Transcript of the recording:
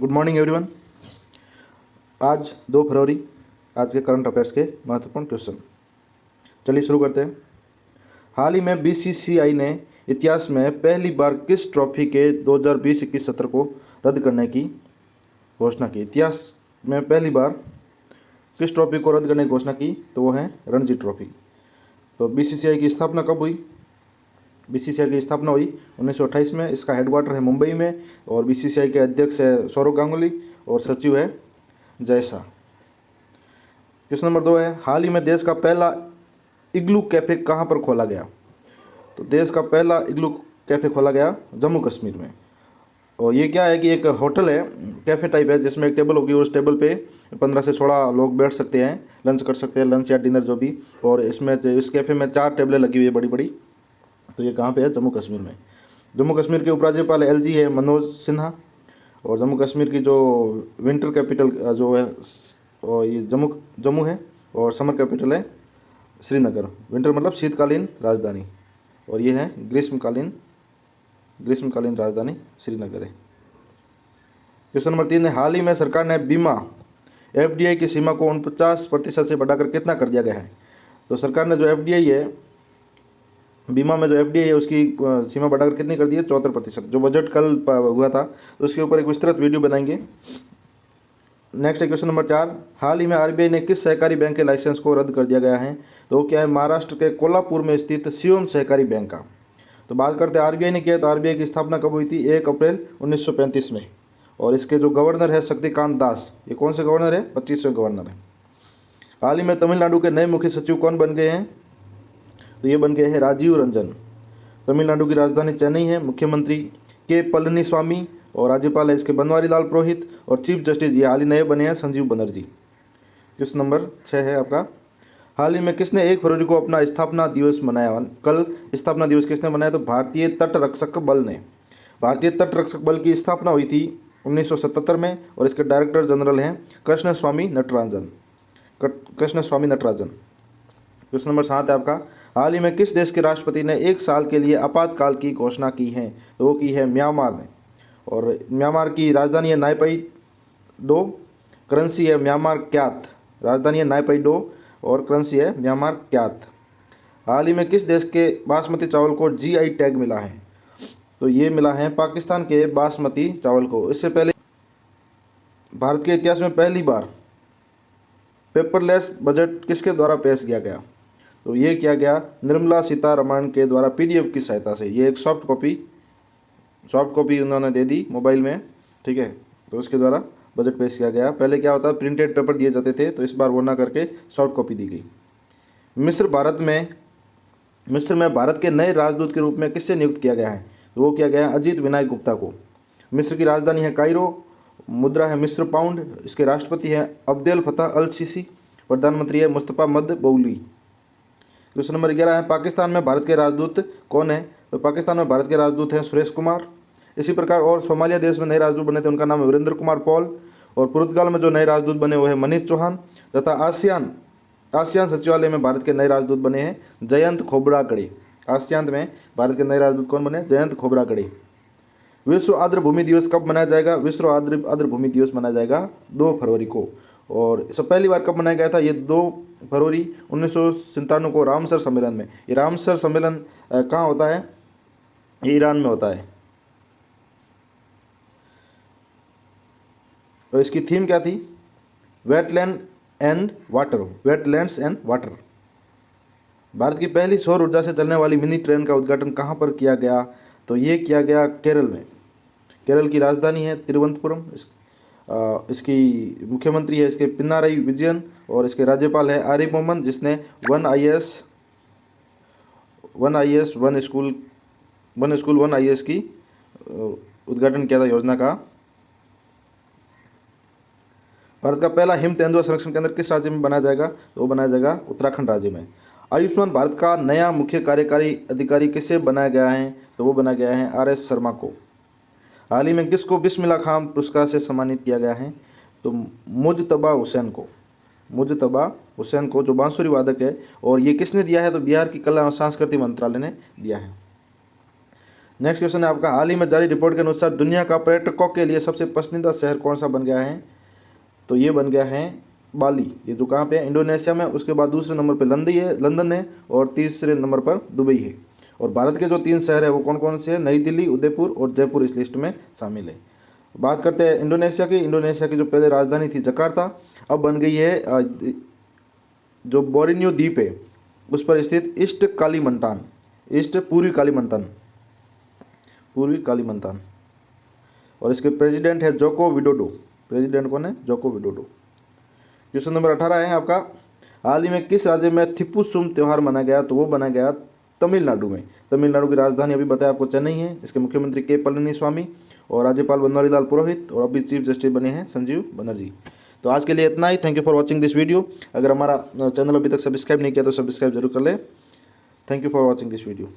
Good morning everyone. आज 2 फरवरी, आज के करंट अफेयर्स के महत्वपूर्ण क्वेश्चन। चलिए शुरू करते हैं। हाल ही में बीसीसीआई ने इतिहास में पहली बार किस ट्रॉफी के 2020-21 सत्र को रद्द करने की घोषणा की? इतिहास में पहली बार किस ट्रॉफी को रद्द करने की घोषणा की? तो वो है रणजी ट्रॉफी। तो बीसीसीआई की स्थापना कब हुई? बीसीसीआई की स्थापना हुई 1928 में। इसका हेडक्वार्टर है मुंबई में और बीसीसीआई के अध्यक्ष है सौरव गांगुली और सचिव है जय शाह। क्वेश्चन नंबर 2 है, हाल ही में देश का पहला इग्लू कैफे कहाँ पर खोला गया? तो देश का पहला इग्लू कैफे खोला गया जम्मू कश्मीर में। और ये क्या है कि एक होटल है, कैफ़े टाइप है, जिसमें एक टेबल होगी और उस टेबल पे 15 से 16 लोग बैठ सकते हैं, लंच कर सकते हैं, लंच या डिनर जो भी। और इसमें इस कैफ़े में 4 टेबलें लगी हुई है बड़ी बड़ी। तो ये कहाँ पे है? जम्मू कश्मीर में। जम्मू कश्मीर के उपराज्यपाल एलजी है मनोज सिन्हा। और जम्मू कश्मीर की जो विंटर कैपिटल जो है और ये जम्मू है और समर कैपिटल है श्रीनगर। विंटर मतलब शीतकालीन राजधानी और ये है ग्रीष्मकालीन राजधानी श्रीनगर है। क्वेश्चन नंबर 3 है, हाल ही में सरकार ने बीमा एफडीआई की सीमा को 49% से बढ़ाकर कितना कर दिया गया है? तो सरकार ने जो एफडीआई है, बीमा में जो एफडीआई है उसकी सीमा बढ़ाकर कितनी कर दी है? 74%। जो बजट कल हुआ था तो उसके ऊपर एक विस्तृत वीडियो बनाएंगे। नेक्स्ट है क्वेश्चन नंबर 4, हाल ही में आरबीआई ने किस सहकारी बैंक के लाइसेंस को रद्द कर दिया गया है? तो वो क्या है? महाराष्ट्र के कोल्हापुर में स्थित शिवम सहकारी बैंक का। तो बात करते हैं आरबीआई ने किया, तो आरबीआई की स्थापना कब हुई थी? 1 अप्रैल 1935 में। और इसके जो गवर्नर है शक्तिकांत दास। ये कौन से गवर्नर है? 25वें गवर्नर है। हाल ही में तमिलनाडु के नए मुख्य सचिव कौन बन गए हैं? तो ये बन गए हैं राजीव रंजन। तमिलनाडु की राजधानी चेन्नई है। मुख्यमंत्री के पलनीस्वामी और राज्यपाल है इसके बनवारी लाल पुरोहित और चीफ जस्टिस ये हाल ही नए बने हैं संजीव बनर्जी। क्वेश्चन नंबर 6 है आपका, हाल ही में किसने 1 फरवरी को अपना स्थापना दिवस मनाया? कल स्थापना दिवस किसने मनाया? तो भारतीय तटरक्षक बल ने। भारतीय तटरक्षक बल की स्थापना हुई थी 1977 में और इसके डायरेक्टर जनरल हैं कृष्ण स्वामी नटराजन। क्वेश्चन नंबर 7 है आपका, हाल ही में किस देश के राष्ट्रपति ने 1 साल के लिए आपातकाल की घोषणा की है? तो वो की है म्यांमार ने। और म्यांमार की राजधानी है नायपई डो, करेंसी है म्यांमार क्यात। राजधानी है नायपई डो और करेंसी है म्यांमार क्यात। हाल ही में किस देश के बासमती चावल को जीआई टैग मिला है? तो ये मिला है पाकिस्तान के बासमती चावल को। इससे पहले भारत के इतिहास में पहली बार पेपरलेस बजट किसके द्वारा पेश किया गया? तो ये किया गया निर्मला सीतारमण के द्वारा पीडीएफ की सहायता से। ये एक सॉफ्ट कॉपी उन्होंने दे दी मोबाइल में, ठीक है। तो उसके द्वारा बजट पेश किया गया। पहले क्या होता, प्रिंटेड पेपर दिए जाते थे, तो इस बार वो ना करके सॉफ्ट कॉपी दी गई। मिस्र में भारत के नए राजदूत के रूप में किससे नियुक्त किया गया है? तो वो किया गया है अजीत विनायक गुप्ता को। मिस्र की राजधानी है कायरो, मुद्रा है मिस्र पाउंड, इसके राष्ट्रपति हैं अब्देल फतह अल सीसी, प्रधानमंत्री है मुस्तफ़ा मदबौली। क्वेश्चन नंबर 11 है, पाकिस्तान में भारत के राजदूत कौन है? तो पाकिस्तान में भारत के राजदूत हैं सुरेश कुमार। इसी प्रकार और सोमालिया देश में नए राजदूत बने थे, उनका नाम है वीरेंद्र कुमार पॉल। और पुर्तगाल में जो नए राजदूत बने वो है मनीष चौहान। तथा आसियान सचिवालय में भारत के नए राजदूत बने हैं जयंत खोबरागड़े। आसियान में भारत के नए राजदूत कौन बने? जयंत खोबरागड़े। विश्व आर्द्र भूमि दिवस कब मनाया जाएगा? विश्व आर्द्र भूमि दिवस मनाया जाएगा 2 फरवरी को। और इसे पहली बार कब मनाया गया था? ये 2 फरवरी 1997 को रामसर सम्मेलन में। ये रामसर सम्मेलन कहाँ होता है? ये ईरान में होता है। तो इसकी थीम क्या थी? Wetlands and water. भारत की पहली सौर ऊर्जा से चलने वाली मिनी ट्रेन का उद्घाटन कहाँ पर किया गया? तो ये किया गया केरल में। केरल की राजधानी है तिरुवनंतपुरम। इसकी मुख्यमंत्री है इसके पिनाराई विजयन और इसके राज्यपाल है आरिफ मोहम्मद, जिसने वन स्कूल वन आईएएस की उद्घाटन किया था योजना का। भारत का पहला हिम तेंदुआ संरक्षण केंद्र किस राज्य में बनाया जाएगा? तो वो बनाया जाएगा उत्तराखंड राज्य में। आयुष्मान भारत का नया मुख्य कार्यकारी अधिकारी किसे बनाया गया है? तो वो बनाया गया है आरएस शर्मा को। हाल ही में किसको बिस्मिल्लाह खान पुरस्कार से सम्मानित किया गया है? तो मुजतबा हुसैन को जो बांसुरी वादक है। और ये किसने दिया है? तो बिहार की कला और संस्कृति मंत्रालय ने दिया है। नेक्स्ट क्वेश्चन है आपका, हाल ही में जारी रिपोर्ट के अनुसार दुनिया का पर्यटकों के लिए सबसे पसंदीदा शहर कौन सा बन गया है? तो ये बन गया है बाली। ये जो कहाँ पे है? इंडोनेशिया में। उसके बाद दूसरे नंबर पे लंदन है और तीसरे नंबर पर दुबई है। और भारत के जो 3 शहर है वो कौन कौन से हैं? नई दिल्ली, उदयपुर और जयपुर इस लिस्ट में शामिल है। बात करते हैं इंडोनेशिया की। इंडोनेशिया की जो पहले राजधानी थी जकार्ता, अब बन गई है जो बोरिनियो द्वीप है उस पर स्थित ईस्ट पूर्वी कालीमंतान। और इसके प्रेसिडेंट है जोको विडोडो। प्रेसिडेंट कौन है? Joko Widodo. क्वेश्चन नंबर 18 है आपका, हाल ही में किस राज्य में थिप्पुसुम त्यौहार मनाया गया? तो वो मनाया गया तमिलनाडु में। तमिलनाडु की राजधानी अभी बताया आपको चेन्नई है। इसके मुख्यमंत्री के पलनीस्वामी और राज्यपाल बनवारीलाल पुरोहित, और अभी चीफ जस्टिस बने हैं संजीव बनर्जी। तो आज के लिए इतना ही। Thank you for watching this video. अगर हमारा चैनल अभी तक सब्सक्राइब नहीं किया तो सब्सक्राइब जरूर कर ले। Thank you for watching this video.